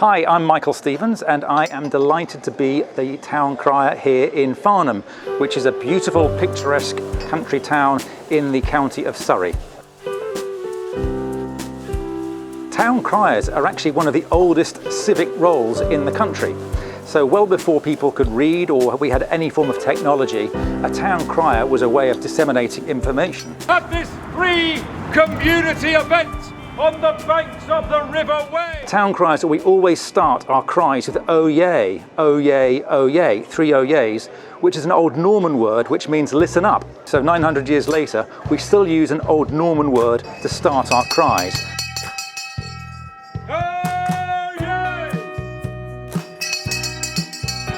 Hi, I'm Michael Stevens and I am delighted to be the town crier here in Farnham, which is a beautiful, picturesque country town in the county of Surrey. Town criers are actually one of the oldest civic roles in the country. So well before people could read or we had any form of technology, a town crier was a way of disseminating information. At this free community event on the banks of the River Wey. Town criers, we always start our cries with "oh yay, oh yay, oh yay," 3 oh yays, which is an old Norman word which means listen up. So 900 years later, we still use an old Norman word to start our cries.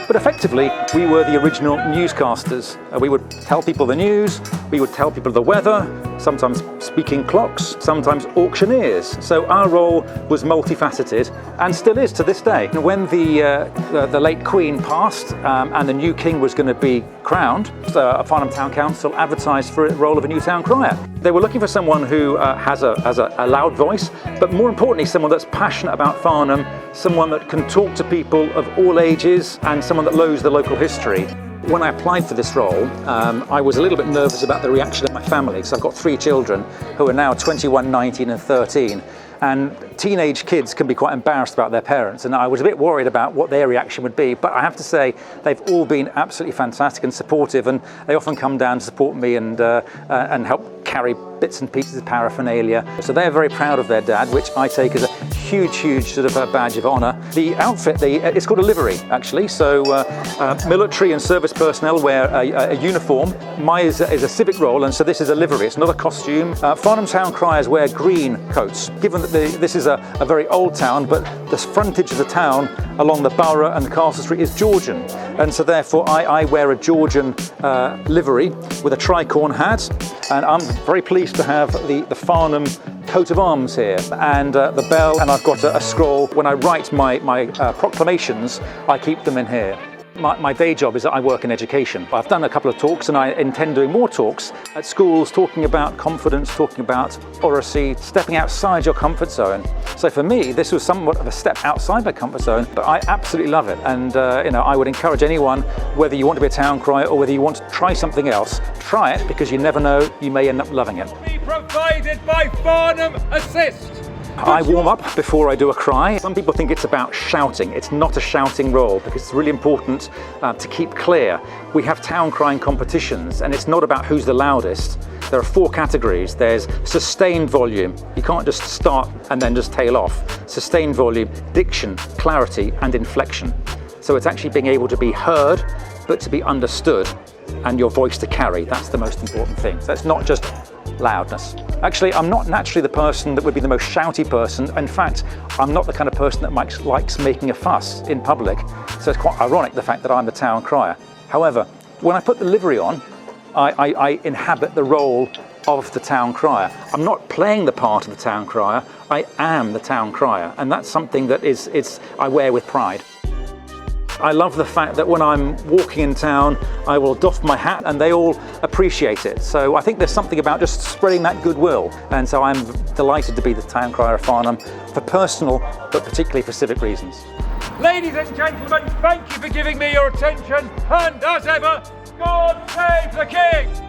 But effectively, we were the original newscasters. We would tell people the news, we would tell people the weather, sometimes speaking clocks, sometimes auctioneers. So our role was multifaceted and still is to this day. When the late Queen passed and the new king was going to be crowned, Farnham Town Council advertised for the role of a new town crier. They were looking for someone who has a loud voice, but more importantly, someone that's passionate about Farnham, someone that can talk to people of all ages, and someone that knows the local history. When I applied for this role, I was a little bit nervous about the reaction of my family, because I've got 3 children who are now 21, 19 and 13. And teenage kids can be quite embarrassed about their parents, and I was a bit worried about what their reaction would be. But I have to say, they've all been absolutely fantastic and supportive, and they often come down to support me and help carry bits and pieces of paraphernalia. So they're very proud of their dad, which I take as a huge sort of a badge of honour. The outfit, it's called a livery actually. So military and service personnel wear a uniform. Mine is a civic role, and so this is a livery. It's not a costume. Farnham Town criers wear green coats. Given that this is a very old town, but the frontage of the town along the Borough and the Castle Street is Georgian, and so therefore I wear a Georgian livery with a tricorn hat, and I'm very pleased to have the Farnham coat of arms here and the bell, and I've got a scroll. When I write my proclamations, I keep them in here. My day job is that I work in education. I've done a couple of talks and I intend doing more talks at schools talking about confidence, talking about oracy, stepping outside your comfort zone. So for me, this was somewhat of a step outside my comfort zone, but I absolutely love it. And I would encourage anyone, whether you want to be a town crier or whether you want to try something else, try it, because you never know, you may end up loving it. Provided by Farnham Assist. I warm up before I do a cry. Some people think it's about shouting. It's not a shouting role, because it's really important to keep clear. We have town crying competitions, and it's not about who's the loudest. There are 4 categories. There's sustained volume. You can't just start and then just tail off. Sustained volume, diction, clarity, and inflection. So it's actually being able to be heard, but to be understood, and your voice to carry. That's the most important thing. So it's not just loudness. Actually, I'm not naturally the person that would be the most shouty person. In fact, I'm not the kind of person that likes making a fuss in public. So it's quite ironic, the fact that I'm the town crier. However, when I put the livery on, I inhabit the role of the town crier. I'm not playing the part of the town crier, I am the town crier. And that's something that I wear with pride. I love the fact that when I'm walking in town, I will doff my hat and they all appreciate it. So I think there's something about just spreading that goodwill. And so I'm delighted to be the town crier of Farnham for personal, but particularly for civic reasons. Ladies and gentlemen, thank you for giving me your attention. And as ever, God save the King!